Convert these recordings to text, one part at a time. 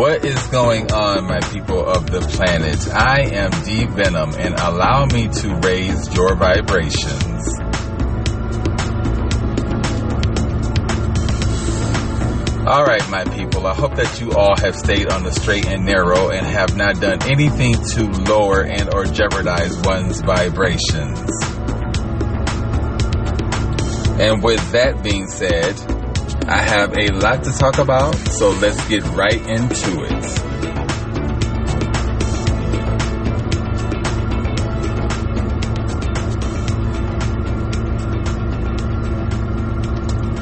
What is going on, my people of the planet? I am D Venom, and allow me to raise your vibrations. Alright, my people, I hope that you all have stayed on the straight and narrow and have not done anything to lower and or jeopardize one's vibrations. And with that being said, I have a lot to talk about, so let's get right into it.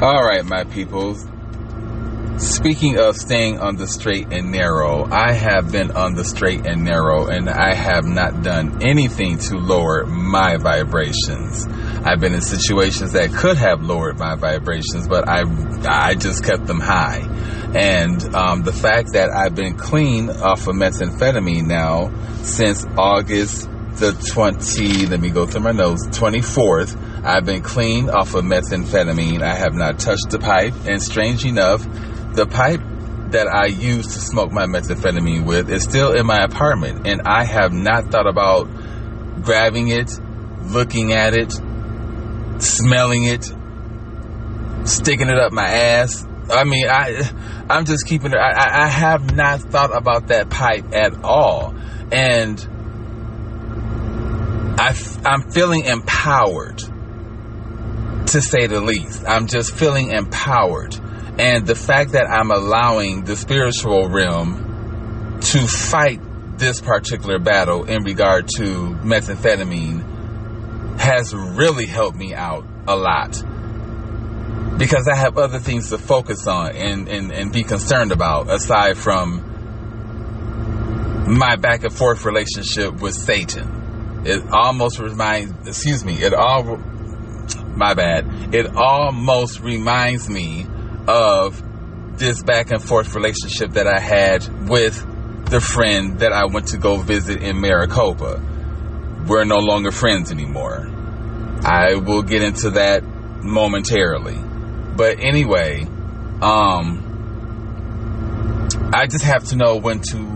Alright, my peoples. Speaking of staying on the straight and narrow, I have been on the straight and narrow, and I have not done anything to lower my vibrations. I've been in situations that could have lowered my vibrations, but I just kept them high. And the fact that I've been clean off of methamphetamine now since August the 24th, I've been clean off of methamphetamine. I have not touched the pipe, and strange enough, the pipe that I use to smoke my methamphetamine with is still in my apartment, and I have not thought about grabbing it, looking at it, smelling it, sticking it up my ass. I mean, I'm just keeping it. I have not thought about that pipe at all, and I'm feeling empowered, to say the least. I'm just feeling empowered. And the fact that I'm allowing the spiritual realm to fight this particular battle in regard to methamphetamine has really helped me out a lot. Because I have other things to focus on and be concerned about, aside from my back and forth relationship with Satan. It almost reminds me of this back and forth relationship that I had with the friend that I went to go visit in Maricopa. We're no longer friends anymore. I will get into that momentarily. But anyway, I just have to know when to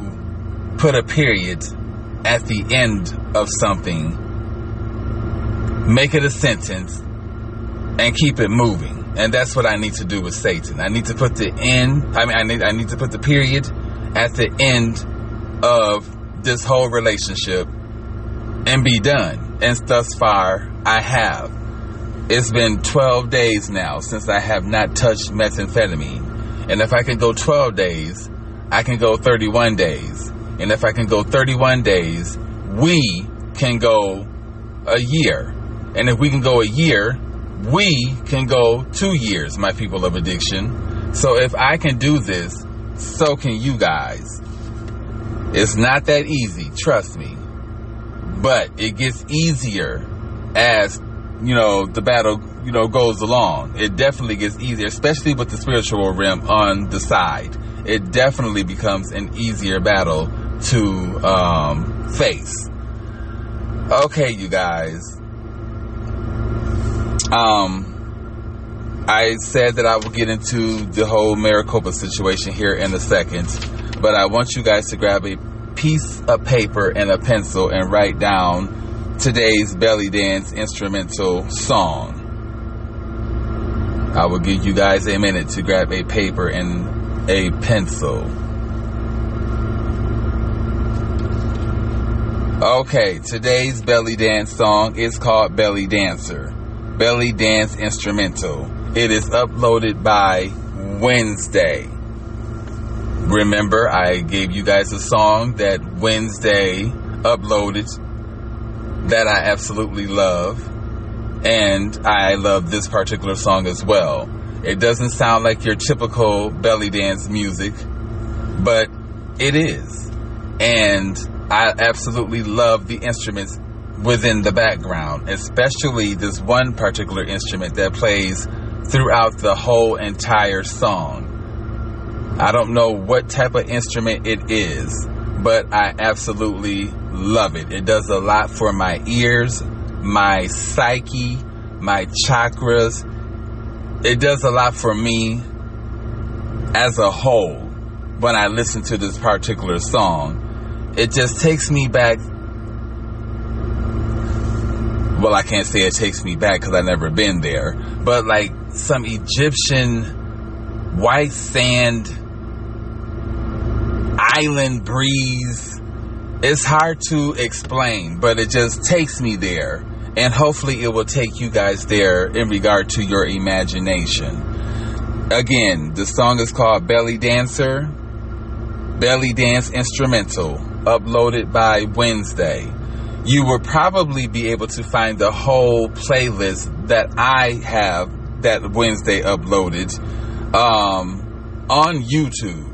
put a period at the end of something, make it a sentence, and keep it moving. And that's what I need to do with Satan. I need to put the I need to put the period at the end of this whole relationship and be done. And thus far, I have. It's been 12 days now since I have not touched methamphetamine. And if I can go 12 days, I can go 31 days. And if I can go 31 days, we can go a year. And if we can go a year, we can go 2 years, my people of addiction. So if I can do this, so can you guys. It's not that easy, trust me. But it gets easier as, the battle, goes along. It definitely gets easier, especially with the spiritual realm on the side. It definitely becomes an easier battle to face. Okay, you guys. I said that I will get into the whole Maricopa situation here in a second, but I want you guys to grab a piece of paper and a pencil and write down today's belly dance instrumental song. I will give you guys a minute to grab a paper and a pencil. Okay, today's belly dance song is called Belly Dancer. Belly Dance Instrumental. It is uploaded by Wednesday. Remember, I gave you guys a song that Wednesday uploaded that I absolutely love. And I love this particular song as well. It doesn't sound like your typical belly dance music, but it is. And I absolutely love the instruments within the background, especially this one particular instrument that plays throughout the whole entire song. I don't know what type of instrument it is, but I absolutely love it. It does a lot for my ears, my psyche, my chakras. It does a lot for me as a whole. when I listen to this particular song. It just takes me back. Well, I can't say it takes me back because I've never been there, but like some Egyptian white sand island breeze. It's hard to explain, but it just takes me there, and hopefully it will take you guys there in regard to your imagination. Again, the song is called Belly Dancer, Belly Dance Instrumental, uploaded by Wednesday. You will probably be able to find the whole playlist that I have that Wednesday uploaded on YouTube.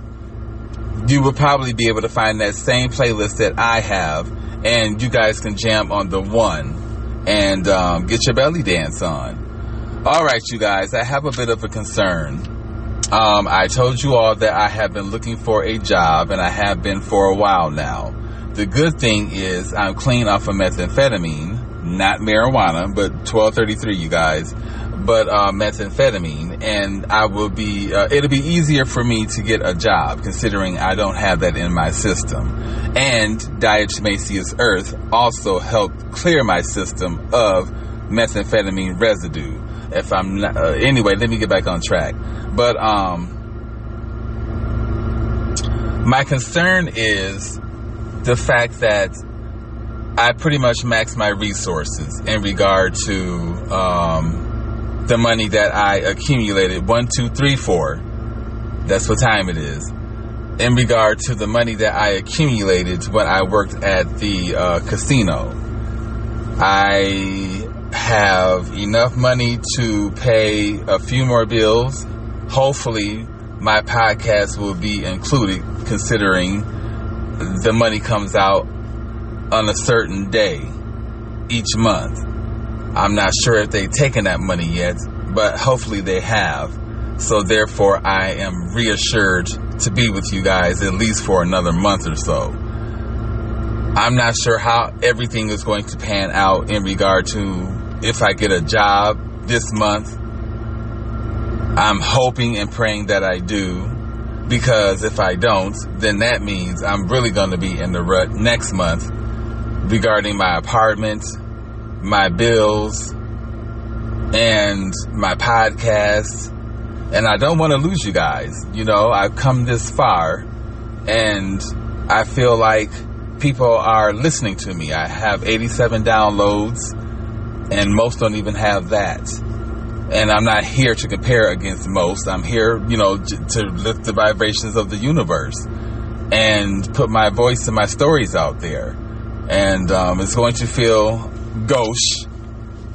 You will probably be able to find that same playlist that I have, and you guys can jam on the one and get your belly dance on. All right, you guys, I have a bit of a concern. I told you all that I have been looking for a job, and I have been for a while now. The good thing is I'm clean off of methamphetamine, not marijuana, but 1233, you guys, but methamphetamine, and I will be, it'll be easier for me to get a job considering I don't have that in my system. And diatomaceous earth also helped clear my system of methamphetamine residue. If I'm not, anyway, let me get back on track. But my concern is the fact that I pretty much max my resources in regard to the money that I accumulated. 1, 2, 3, 4. That's what time it is. In regard to the money that I accumulated when I worked at the casino. I have enough money to pay a few more bills. Hopefully my podcast will be included, considering the money comes out on a certain day each month. I'm not sure if they've taken that money yet, but hopefully they have. So therefore I am reassured to be with you guys at least for another month or so. I'm not sure how everything is going to pan out in regard to if I get a job this month. I'm hoping and praying that I do, because if I don't, then that means I'm really going to be in the rut next month regarding my apartment, my bills, and my podcast. And I don't want to lose you guys. You know, I've come this far, and I feel like people are listening to me. I have 87 downloads, and most don't even have that. And I'm not here to compare against most. I'm here, you know, to lift the vibrations of the universe and put my voice and my stories out there. And it's going to feel gauche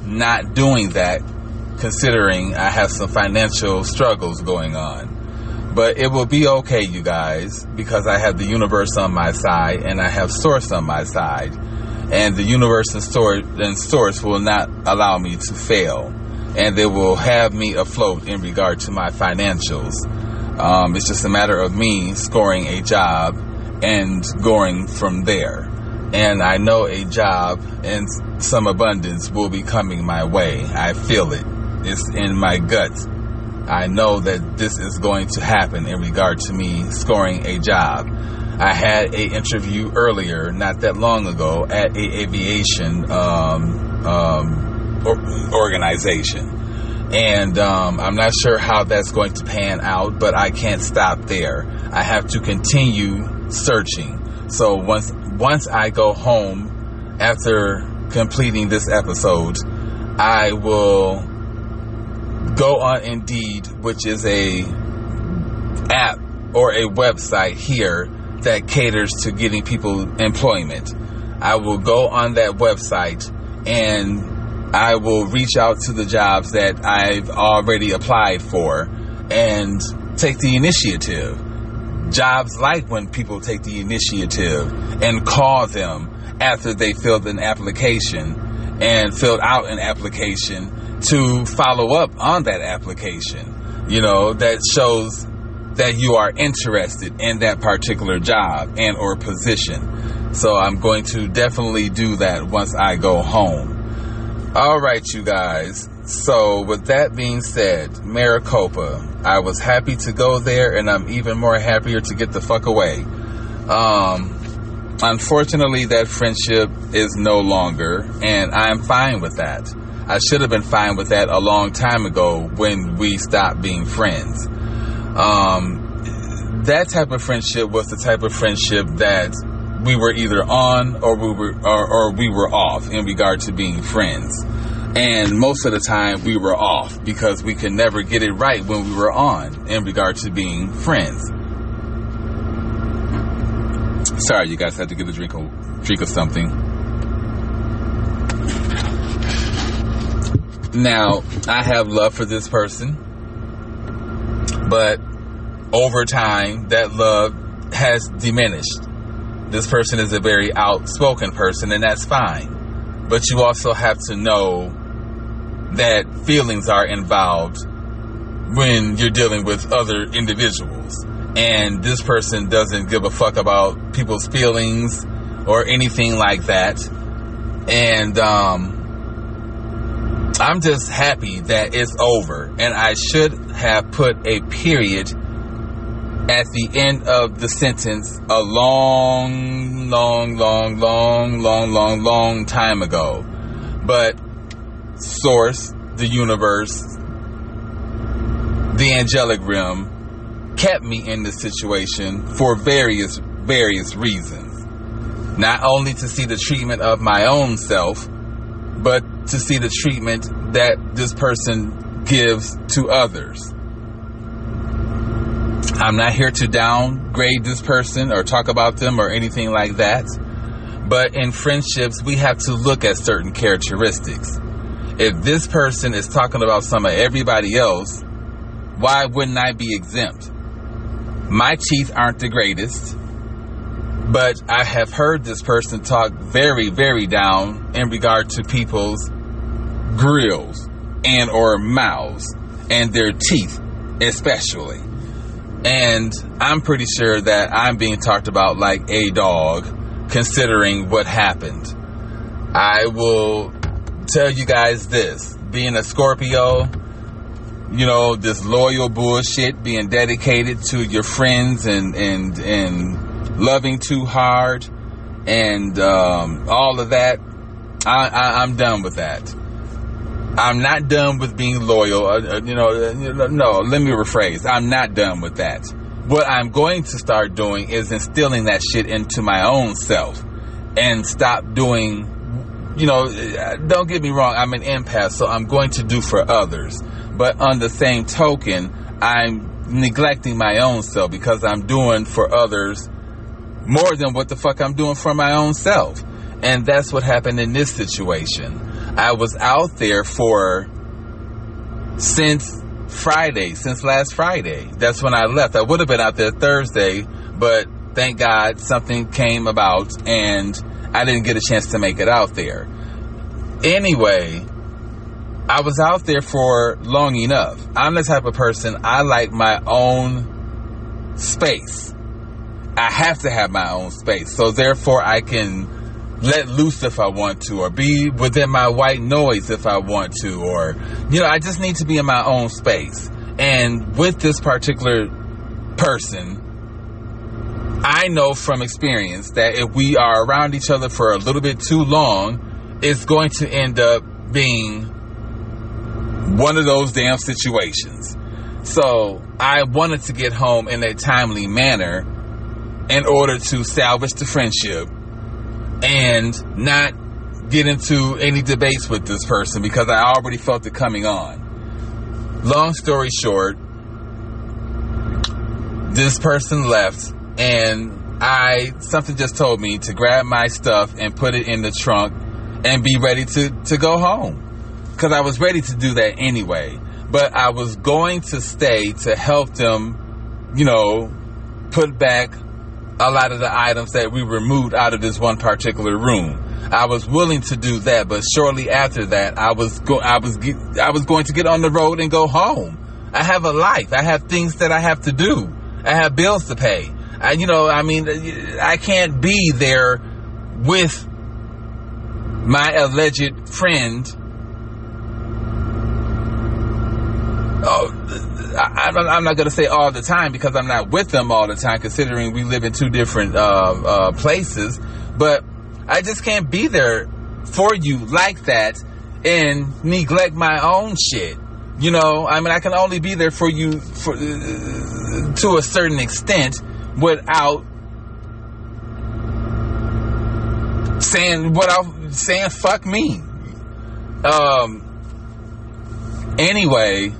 not doing that, considering I have some financial struggles going on. But it will be okay, you guys, because I have the universe on my side and I have source on my side. And the universe and source will not allow me to fail. And they will have me afloat in regard to my financials. It's just a matter of me scoring a job and going from there. And I know a job and some abundance will be coming my way. I feel it. It's in my gut. I know that this is going to happen in regard to me scoring a job. I had an interview earlier, not that long ago, at a aviation organization, and I'm not sure how that's going to pan out, but I can't stop there. I have to continue searching. So once I go home after completing this episode, I will go on Indeed, which is a app or a website here that caters to getting people employment. I will go on that website and I will reach out to the jobs that I've already applied for and take the initiative. Jobs like when people take the initiative and call them after they filled an application and filled out an application to follow up on that application. You know, that shows that you are interested in that particular job and or position. So I'm going to definitely do that once I go home. All right, you guys. So with that being said, Maricopa, I was happy to go there, and I'm even more happier to get the fuck away. Unfortunately, that friendship is no longer, and I'm fine with that. I should have been fine with that a long time ago when we stopped being friends. That type of friendship was the type of friendship that we were either on or we were off in regard to being friends. And most of the time we were off because we could never get it right when we were on in regard to being friends. Sorry, you guys had to get a drink of something. Now, I have love for this person, but over time, that love has diminished. This person is a very outspoken person, and that's fine. But you also have to know that feelings are involved when you're dealing with other individuals. And this person doesn't give a fuck about people's feelings or anything like that. And I'm just happy that it's over. And I should have put a period at the end of the sentence a long time ago. But Source, the universe, the angelic realm kept me in this situation for various reasons. Not only to see the treatment of my own self, but to see the treatment that this person gives to others. I'm not here to downgrade this person or talk about them or anything like that. But in friendships, we have to look at certain characteristics. If this person is talking about some of everybody else, why wouldn't I be exempt? My teeth aren't the greatest, but I have heard this person talk very, very down in regard to people's grills and or mouths and their teeth especially. And I'm pretty sure that I'm being talked about like a dog, considering what happened. I will tell you guys this. Being a Scorpio, you know, this loyal bullshit, being dedicated to your friends and loving too hard and all of that, I'm done with that. I'm not done with being loyal. No, let me rephrase. I'm not done with that. What I'm going to start doing is instilling that shit into my own self and stop doing, don't get me wrong, I'm an empath, so I'm going to do for others. But on the same token, I'm neglecting my own self because I'm doing for others more than what the fuck I'm doing for my own self. And that's what happened in this situation. I was out there since last Friday. That's when I left. I would have been out there Thursday, but thank God something came about and I didn't get a chance to make it out there. Anyway, I was out there for long enough. I'm the type of person, I like my own space. I have to have my own space. So therefore I can let loose if I want to, or be within my white noise if I want to, or, I just need to be in my own space. And with this particular person, I know from experience that if we are around each other for a little bit too long, it's going to end up being one of those damn situations. So I wanted to get home in a timely manner in order to salvage the friendship and not get into any debates with this person because I already felt it coming on. Long story short, this person left and something just told me to grab my stuff and put it in the trunk and be ready to go home. Because I was ready to do that anyway. But I was going to stay to help them, put back a lot of the items that we removed out of this one particular room. I was willing to do that, but shortly after that, I was going to get on the road and go home. I have a life. I have things that I have to do. I have bills to pay. I can't be there with my alleged friend I'm not going to say all the time because I'm not with them all the time, considering we live in two different places. But I just can't be there for you like that and neglect my own shit. You know, I mean, I can only be there for you to a certain extent without saying fuck me. Anyway,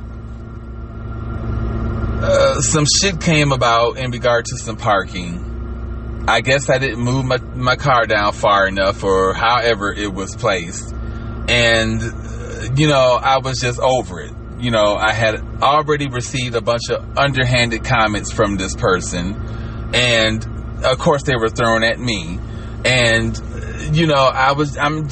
some shit came about in regard to some parking. I guess I didn't move my car down far enough, or however it was placed. And, you know, I was just over it. You know, I had already received a bunch of underhanded comments from this person. And, of course, they were thrown at me. And, you know, I'm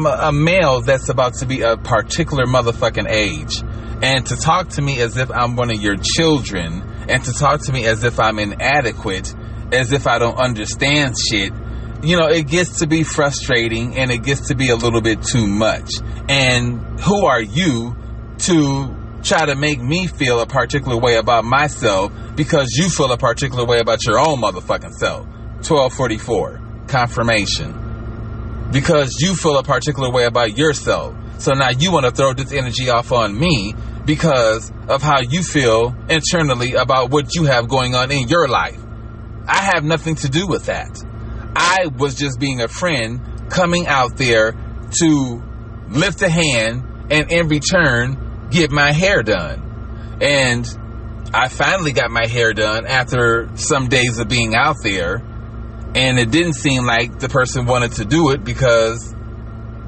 a male that's about to be a particular motherfucking age. And to talk to me as if I'm one of your children, and to talk to me as if I'm inadequate, as if I don't understand shit, you know, it gets to be frustrating, and it gets to be a little bit too much. And who are you to try to make me feel a particular way about myself because you feel a particular way about your own motherfucking self? 1244, confirmation. Because you feel a particular way about yourself. So now you want to throw this energy off on me because of how you feel internally about what you have going on in your life. I have nothing to do with that. I was just being a friend coming out there to lift a hand and in return get my hair done. And I finally got my hair done after some days of being out there. And it didn't seem like the person wanted to do it because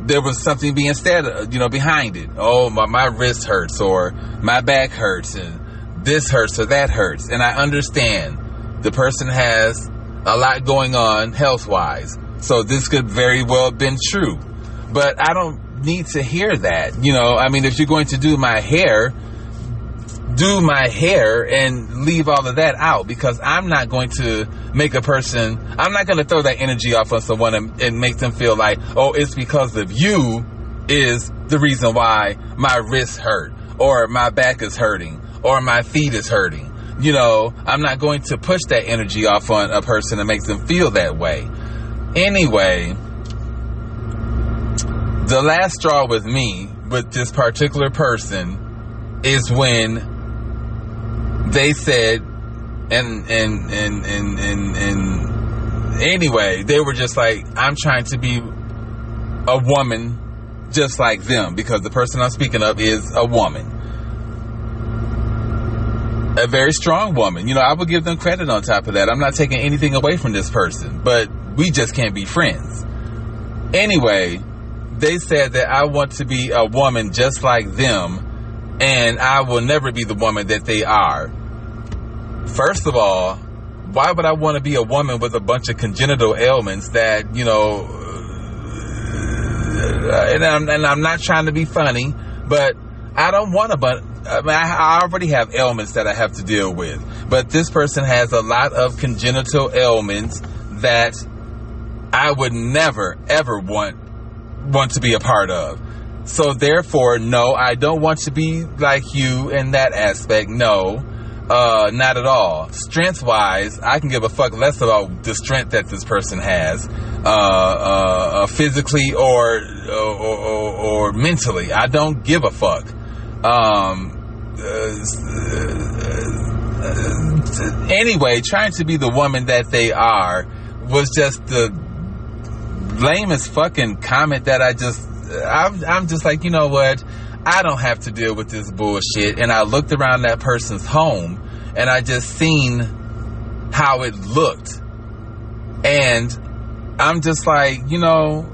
there was something being said, you know, behind it. Oh, my wrist hurts, or my back hurts, and this hurts or that hurts. And I understand the person has a lot going on health-wise. So this could very well have been true. But I don't need to hear that. You know, I mean, if you're going to do my hair and leave all of that out, because I'm not going to make a person, I'm not going to throw that energy off on someone and make them feel like, oh, it's because of you is the reason why my wrists hurt, or my back is hurting, or my feet is hurting. You know, I'm not going to push that energy off on a person and make them feel that way. Anyway, the last straw with me, with this particular person, is when they said, and anyway, they were just like, I'm trying to be a woman just like them, because the person I'm speaking of is a woman. A very strong woman. You know, I would give them credit on top of that. I'm not taking anything away from this person, but we just can't be friends. Anyway, they said that I want to be a woman just like them, and I will never be the woman that they are. First of all, why would I want to be a woman with a bunch of congenital ailments that, you know, and I'm not trying to be funny, but I don't want I already have ailments that I have to deal with. But this person has a lot of congenital ailments that I would never, ever want to be a part of. So therefore, no, I don't want to be like you in that aspect. No. Not at all. Strength-wise, I can give a fuck less about the strength that this person has, physically or mentally. I don't give a fuck. Anyway, trying to be the woman that they are was just the lamest fucking comment that I'm just like, you know what? I don't have to deal with this bullshit. And I looked around that person's home and I just seen how it looked. And I'm just like, you know,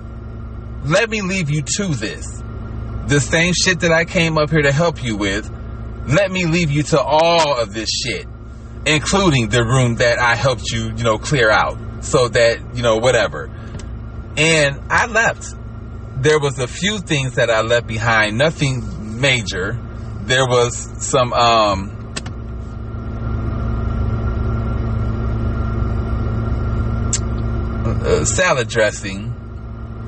let me leave you to this. The same shit that I came up here to help you with, let me leave you to all of this shit, including the room that I helped you, you know, clear out. So that, you know, whatever. And I left. There was a few things that I left behind, nothing major. There was some salad dressing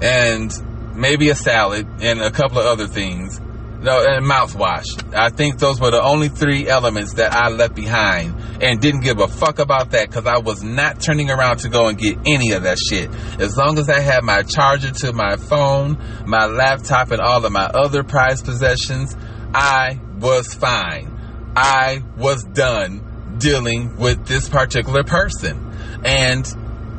and maybe a salad and a couple of other things. No, and mouthwash. I think those were the only 3 elements that I left behind and didn't give a fuck about that because I was not turning around to go and get any of that shit. As long as I had my charger to my phone, my laptop, and all of my other prized possessions, I was fine. I was done dealing with this particular person. And,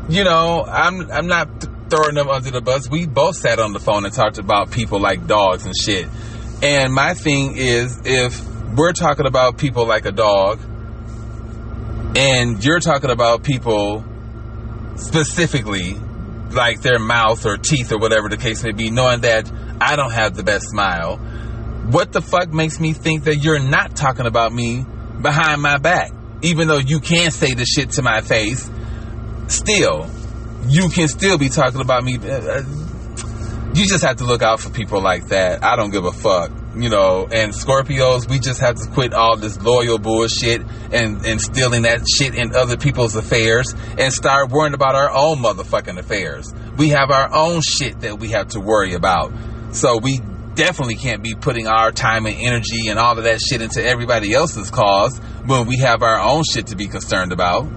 you know, I'm not throwing them under the bus. We both sat on the phone and talked about people like dogs and shit. And my thing is, if we're talking about people like a dog, and you're talking about people specifically like their mouth or teeth or whatever the case may be, knowing that I don't have the best smile, what the fuck makes me think that you're not talking about me behind my back? Even though you can say the shit to my face, still, you can still be talking about me. You just have to look out for people like that. I don't give a fuck, you know. And Scorpios, we just have to quit all this loyal bullshit and stealing that shit in other people's affairs and start worrying about our own motherfucking affairs. We have our own shit that we have to worry about. So we definitely can't be putting our time and energy and all of that shit into everybody else's cause when we have our own shit to be concerned about.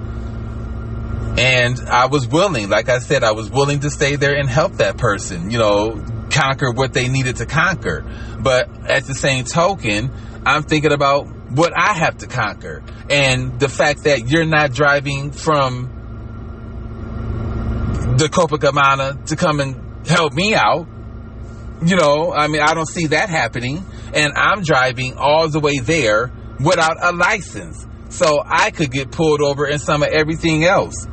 And I was willing, like I said, I was willing to stay there and help that person, you know, conquer what they needed to conquer. But at the same token, I'm thinking about what I have to conquer. And the fact that you're not driving from the Copacabana to come and help me out, you know, I mean, I don't see that happening. And I'm driving all the way there without a license. So I could get pulled over in some of everything else.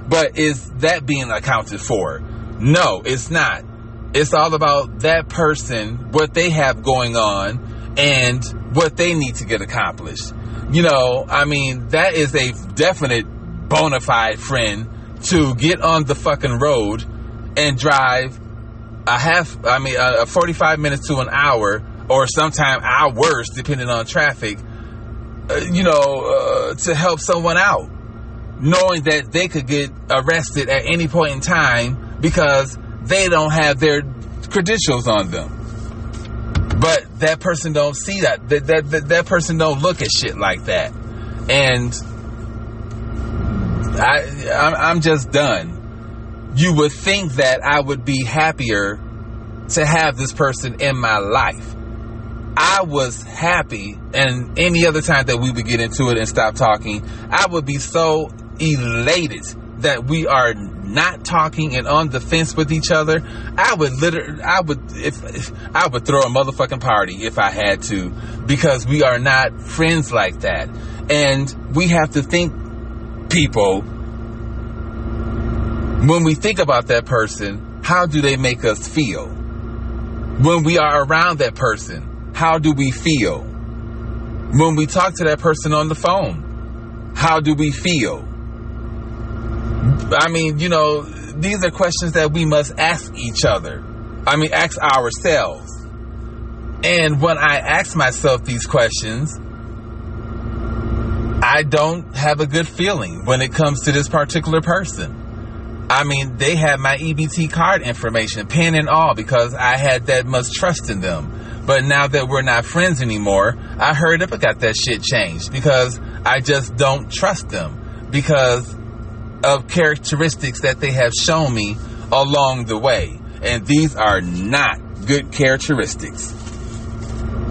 But is that being accounted for? No, it's not. It's all about that person, what they have going on, and what they need to get accomplished. You know, I mean, that is a definite bona fide friend to get on the fucking road and drive a 45 minutes to an hour, or sometime hours, depending on traffic, to help someone out, knowing that they could get arrested at any point in time because they don't have their credentials on them. But that person don't see that. That person don't look at shit like that. And I'm just done. You would think that I would be happier to have this person in my life. I was happy, and any other time that we would get into it and stop talking, I would be so elated that we are not talking and on the fence with each other. I would throw a motherfucking party if I had to, because we are not friends like that. And we have to think, people, when we think about that person, how do they make us feel? When we are around that person, how do we feel? When we talk to that person on the phone, how do we feel? I mean, these are questions that we must ask each other. Ask ourselves. And when I ask myself these questions, I don't have a good feeling when it comes to this particular person. They had my EBT card information, PIN and all, because I had that much trust in them. But now that we're not friends anymore, I hurried up and got that shit changed, because I just don't trust them because of characteristics that they have shown me along the way. And these are not good characteristics.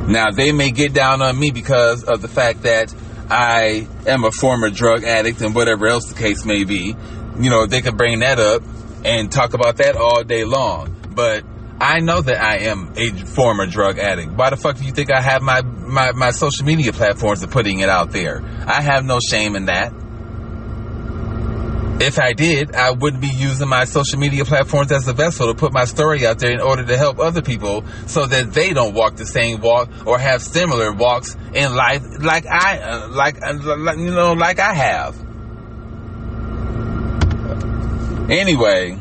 Now, they may get down on me because of the fact that I am a former drug addict and whatever else the case may be. They could bring that up and talk about that all day long. But I know that I am a former drug addict. Why the fuck do you think I have my social media platforms of putting it out there? I have no shame in that. If I did, I wouldn't be using my social media platforms as a vessel to put my story out there in order to help other people so that they don't walk the same walk or have similar walks in life like I have. Anyway,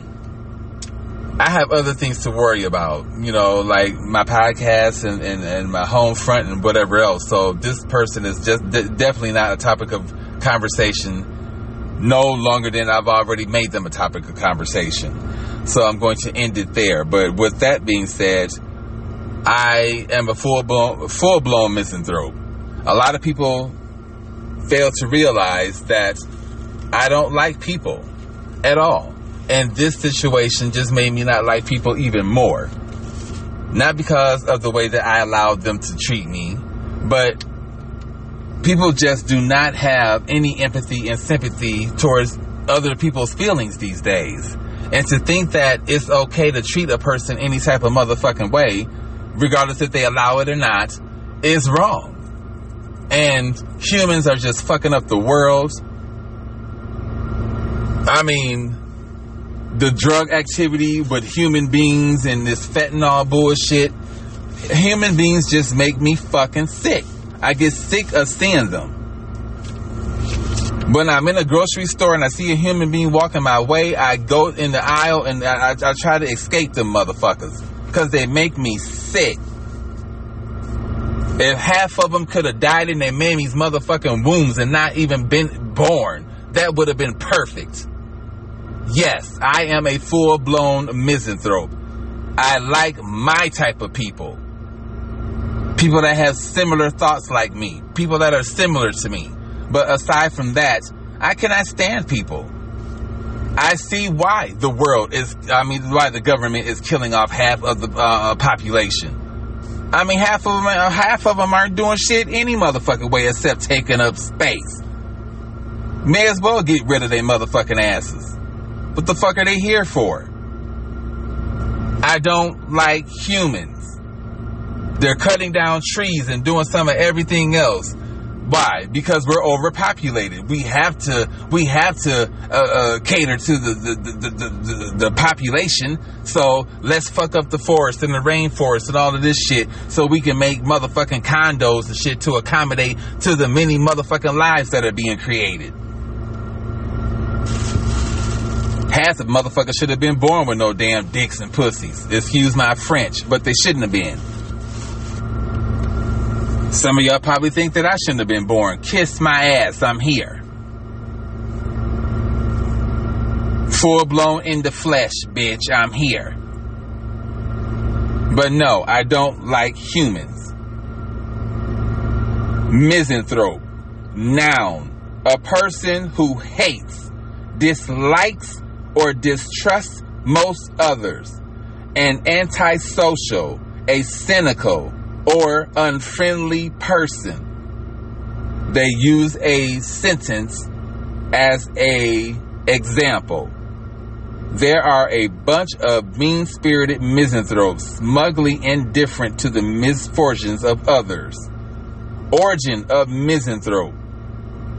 I have other things to worry about, like my podcast and my home front and whatever else. So this person is just definitely not a topic of conversation no longer than I've already made them a topic of conversation. So I'm going to end it there. But with that being said, I am a full-blown misanthrope. A lot of people fail to realize that I don't like people at all. And this situation just made me not like people even more. Not because of the way that I allowed them to treat me, but people just do not have any empathy and sympathy towards other people's feelings these days. And to think that it's okay to treat a person any type of motherfucking way, regardless if they allow it or not, is wrong. And humans are just fucking up the world. I mean, the drug activity with human beings and this fentanyl bullshit. Human beings just make me fucking sick. I get sick of seeing them. When I'm in a grocery store and I see a human being walking my way, I go in the aisle and I try to escape them motherfuckers. Because they make me sick. If half of them could have died in their mammy's motherfucking wombs and not even been born, that would have been perfect. Yes, I am a full-blown misanthrope. I like my type of people. People that have similar thoughts like me. People that are similar to me. But aside from that, I cannot stand people. I see why why the government is killing off half of the population. I mean, half of them aren't doing shit any motherfucking way except taking up space. May as well get rid of their motherfucking asses. What the fuck are they here for? I don't like humans. They're cutting down trees and doing some of everything else. Why? Because we're overpopulated. We have to cater to the population. So let's fuck up the forest and the rainforest and all of this shit, so we can make motherfucking condos and shit to accommodate to the many motherfucking lives that are being created. Half of motherfuckers should have been born with no damn dicks and pussies. Excuse my French, but they shouldn't have been. Some of y'all probably think that I shouldn't have been born. Kiss my ass, I'm here. Full blown in the flesh, bitch, I'm here. But no, I don't like humans. Misanthrope. Noun. A person who hates, dislikes, or distrusts most others. An antisocial, a cynical, or unfriendly person. They use a sentence as a example. There are a bunch of mean-spirited misanthropes, smugly indifferent to the misfortunes of others. Origin of misanthrope.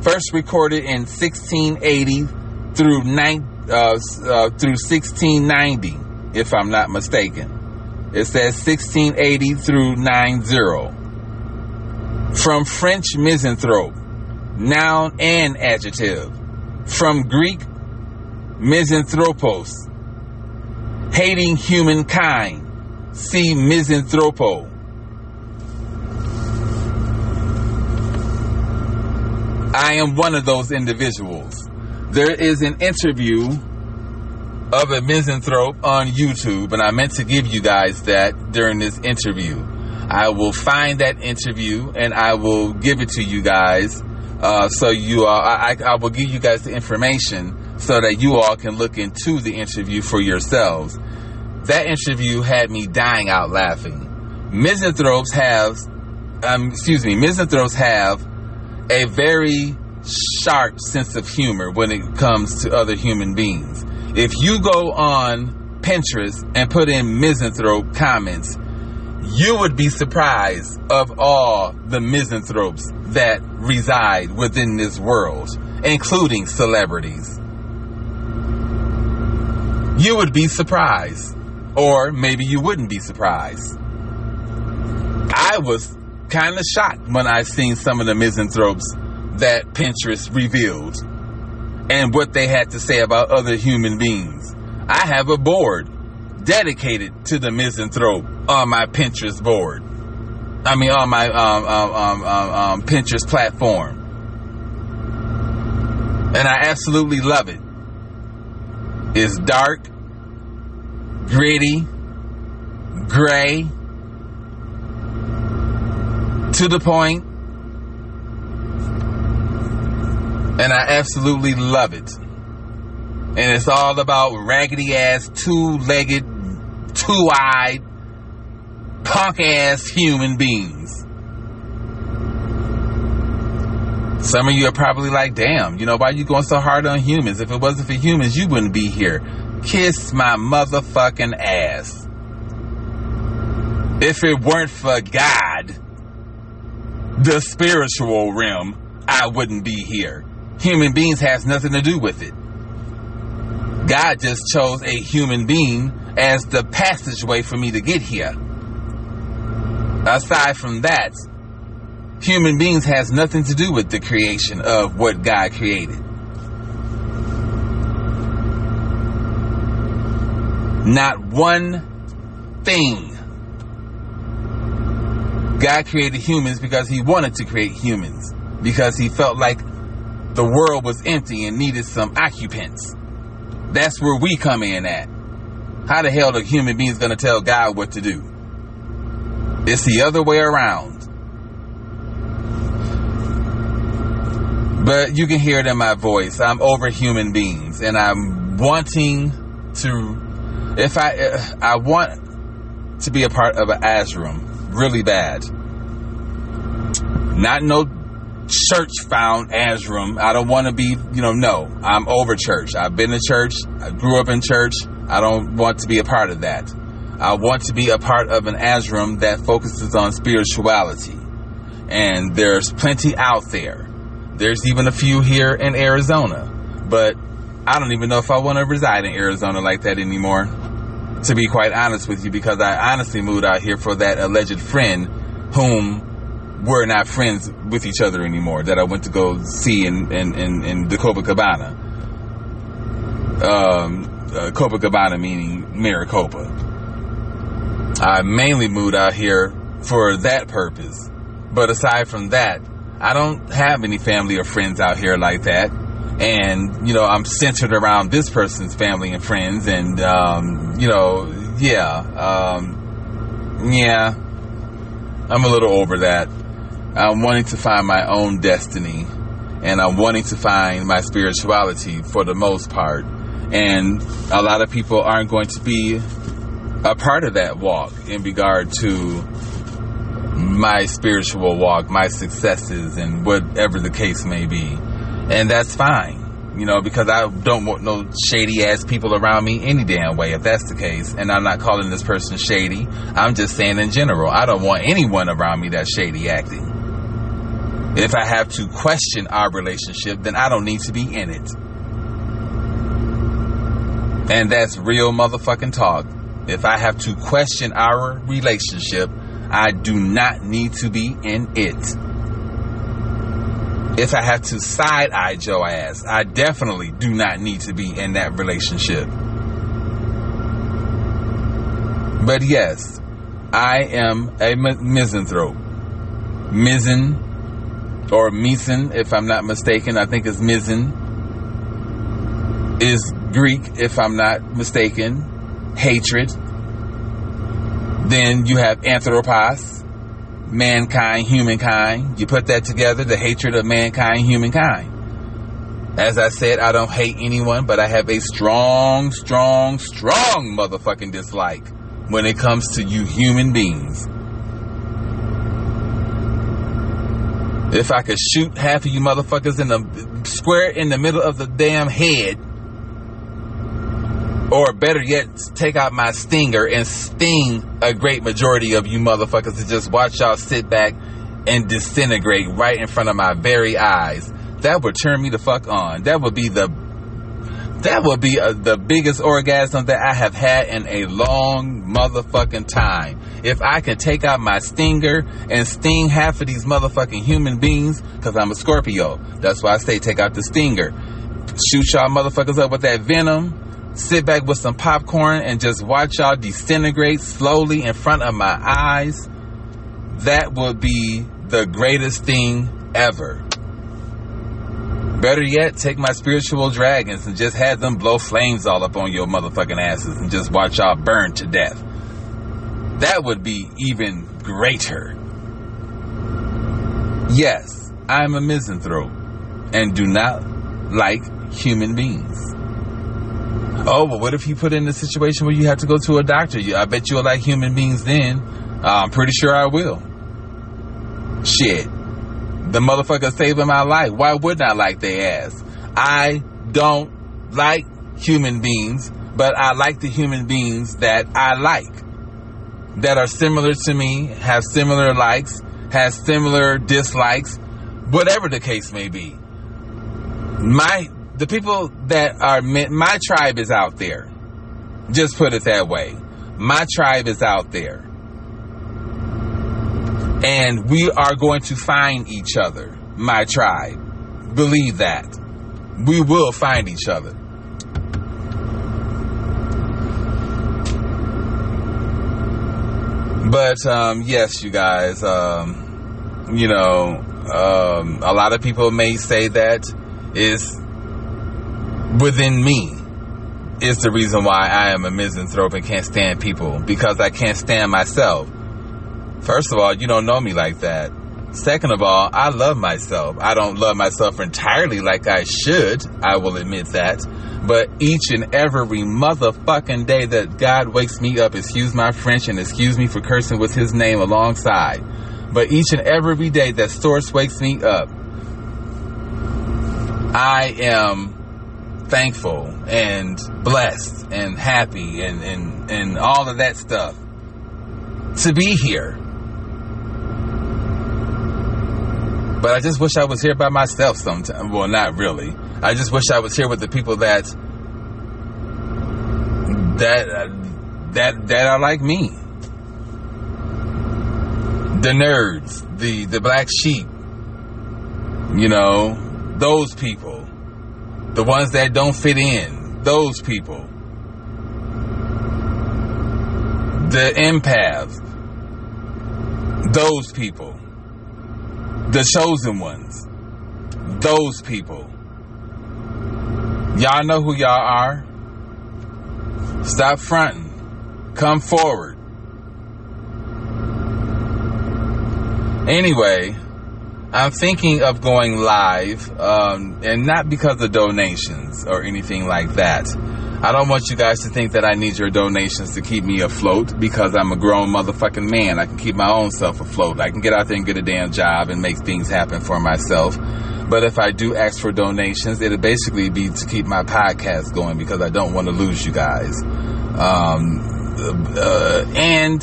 First recorded in 1680 through 1690, if I'm not mistaken. It says 1680 through 90. From French misanthrope, noun and adjective. From Greek misanthropos, hating humankind. See misanthropo. I am one of those individuals. There is an interview of a misanthrope on YouTube, and I meant to give you guys that during this interview. I will find that interview and I will give it to you guys, so you all, I will give you guys the information so that you all can look into the interview for yourselves. That interview had me dying out laughing. Misanthropes have a very sharp sense of humor when it comes to other human beings. If you go on Pinterest and put in misanthrope comments, you would be surprised of all the misanthropes that reside within this world, including celebrities. You would be surprised, or maybe you wouldn't be surprised. I was kind of shocked when I seen some of the misanthropes that Pinterest revealed and what they had to say about other human beings. I have a board dedicated to the misanthrope on my Pinterest board. I mean, on my Pinterest platform. And I absolutely love it. It's dark, gritty, gray, to the point, and I absolutely love it. And it's all about raggedy ass, two-legged, two-eyed, punk ass human beings. Some of you are probably like, damn, why are you going so hard on humans? If it wasn't for humans, you wouldn't be here. Kiss my motherfucking ass. If it weren't for God, the spiritual realm, I wouldn't be here. Human beings has nothing to do with it. God just chose a human being as the passageway for me to get here. Aside from that, human beings has nothing to do with the creation of what God created. Not one thing. God created humans because he wanted to create humans. Because he felt like the world was empty and needed some occupants. That's where we come in at. How the hell are human beings going to tell God what to do? It's the other way around. But you can hear it in my voice. I'm over human beings, and I'm wanting to. If I want to be a part of an ashram really bad. Not no church found ashram. I don't want to be. No. I'm over church. I've been to church. I grew up in church. I don't want to be a part of that. I want to be a part of an ashram that focuses on spirituality, and there's plenty out there. There's even a few here in Arizona, but I don't even know if I want to reside in Arizona like that anymore, to be quite honest with you, because I honestly moved out here for that alleged friend whom we're not friends with each other anymore, that I went to go see in the Copacabana. Copacabana meaning Maricopa. I mainly moved out here for that purpose, but aside from that, I don't have any family or friends out here like that. And, I'm centered around this person's family and friends. And, I'm a little over that. I'm wanting to find my own destiny. And I'm wanting to find my spirituality for the most part. And a lot of people aren't going to be a part of that walk in regard to my spiritual walk, my successes, and whatever the case may be. And that's fine, because I don't want no shady ass people around me any damn way if that's the case. And I'm not calling this person shady. I'm just saying in general, I don't want anyone around me that's shady acting. If I have to question our relationship, then I don't need to be in it. And that's real motherfucking talk. If I have to question our relationship, I do not need to be in it. If I have to side-eye your ass, I definitely do not need to be in that relationship. But yes, I am a misanthrope. Mizzen, or Meson, if I'm not mistaken. I think it's Mizzen. Is Greek, if I'm not mistaken. Hatred. Then you have anthropos, mankind, humankind. You put that together, the hatred of mankind, humankind. As I said, I don't hate anyone, but I have a strong motherfucking dislike when it comes to you human beings. If I could shoot half of you motherfuckers in the square in the middle of the damn head, or better yet, take out my stinger and sting a great majority of you motherfuckers to just watch y'all sit back and disintegrate right in front of my very eyes, that would turn me the fuck on. That would be the biggest orgasm that I have had in a long motherfucking time. If I can take out my stinger and sting half of these motherfucking human beings, because I'm a Scorpio. That's why I say take out the stinger. Shoot y'all motherfuckers up with that venom. Sit back with some popcorn and just watch y'all disintegrate slowly in front of my eyes. That would be the greatest thing ever. Better yet, take my spiritual dragons and just have them blow flames all up on your motherfucking asses and just watch y'all burn to death. That would be even greater. Yes, I'm a misanthrope and do not like human beings. Oh, but what if you put in a situation where you have to go to a doctor? I bet you'll like human beings then. I'm pretty sure I will. Shit. The motherfucker saving my life. Why wouldn't I like their ass? I don't like human beings, but I like the human beings that I like. That are similar to me, have similar likes, have similar dislikes, whatever the case may be. The people that are my tribe is out there. Just put it that way. My tribe is out there. And we are going to find each other, my tribe. Believe that. We will find each other. But, yes, you guys, a lot of people may say that is within me is the reason why I am a misanthrope and can't stand people, because I can't stand myself. First of all, you don't know me like that. Second of all, I love myself. I don't love myself entirely like I should. I will admit that. But each and every motherfucking day that God wakes me up, excuse my French and excuse me for cursing with his name alongside, but each and every day that Source wakes me up, I am thankful and blessed and happy and all of that stuff to be here. But I just wish I was here by myself sometime. Well, not really. I just wish I was here with the people that are like me. The nerds, the black sheep, those people. The ones that don't fit in, those people. The empaths, those people. The chosen ones, those people. Y'all know who y'all are. Stop fronting. Come forward. Anyway, I'm thinking of going live, and not because of donations or anything like that. I don't want you guys to think that I need your donations to keep me afloat, because I'm a grown motherfucking man. I can keep my own self afloat. I can get out there and get a damn job and make things happen for myself. But if I do ask for donations, it'll basically be to keep my podcast going, because I don't want to lose you guys. And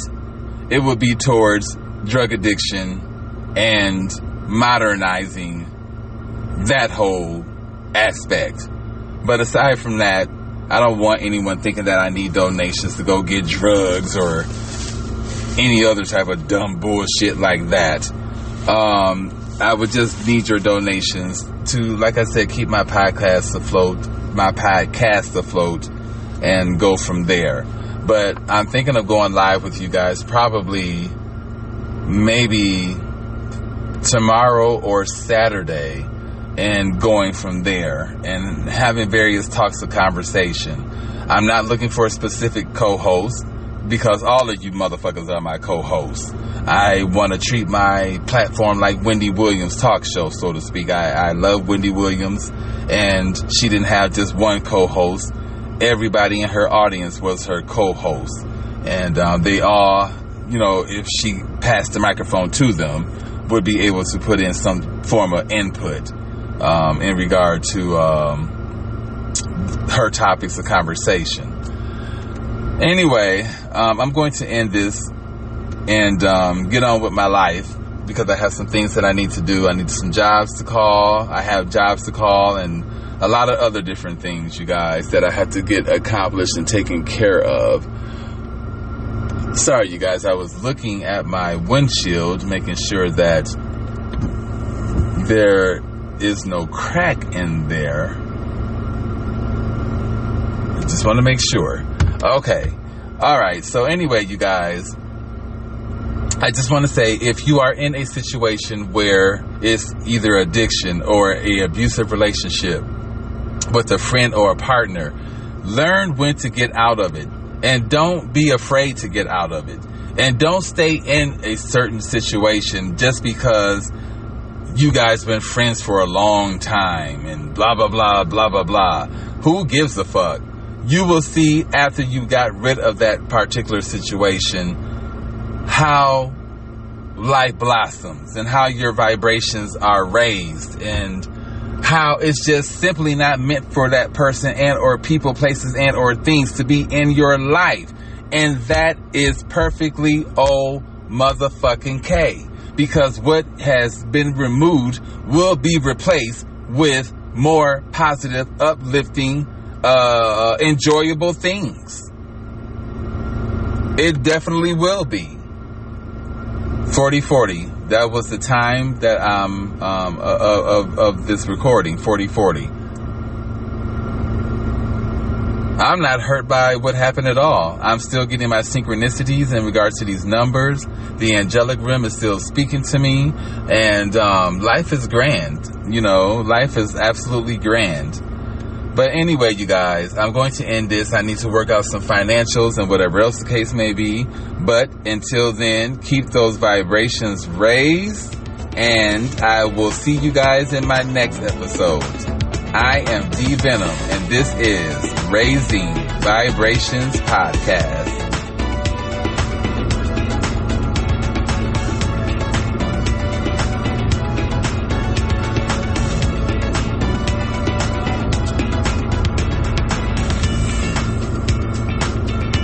it would be towards drug addiction and modernizing that whole aspect. But aside from that, I don't want anyone thinking that I need donations to go get drugs or any other type of dumb bullshit like that. I would just need your donations to, like I said, keep my podcast afloat and go from there. But I'm thinking of going live with you guys probably maybe tomorrow or Saturday, and going from there and having various talks of conversation. I'm not looking for a specific co-host, because all of you motherfuckers are my co-hosts. I want to treat my platform like Wendy Williams' talk show, so to speak. I love Wendy Williams, and she didn't have just one co-host. Everybody in her audience was her co-host. And they all, if she passed the microphone to them, would be able to put in some form of input in regard to her topics of conversation. Anyway, I'm going to end this and get on with my life, because I have some things that I need to do. I need some jobs to call. I have jobs to call and a lot of other different things, you guys, that I have to get accomplished and taken care of. Sorry, you guys, I was looking at my windshield, making sure that there is no crack in there. I just want to make sure. Okay. All right. So anyway, you guys, I just want to say, if you are in a situation where it's either addiction or an abusive relationship with a friend or a partner, learn when to get out of it. And don't be afraid to get out of it. And don't stay in a certain situation just because you guys been friends for a long time and blah, blah, blah, blah, blah, blah. Who gives a fuck? You will see after you got rid of that particular situation how life blossoms and how your vibrations are raised and how it's just simply not meant for that person and or people, places and or things to be in your life. And that is perfectly motherfucking K. Because what has been removed will be replaced with more positive, uplifting, enjoyable things. It definitely will be. 4040. That was the time that of this recording. 4040. I'm not hurt by what happened at all. I'm still getting my synchronicities in regards to these numbers. The angelic realm is still speaking to me, and life is grand. You know, life is absolutely grand. But anyway, you guys, I'm going to end this. I need to work out some financials and whatever else the case may be. But until then, keep those vibrations raised, and I will see you guys in my next episode. I am D Venom, and this is Raising Vibrations Podcast.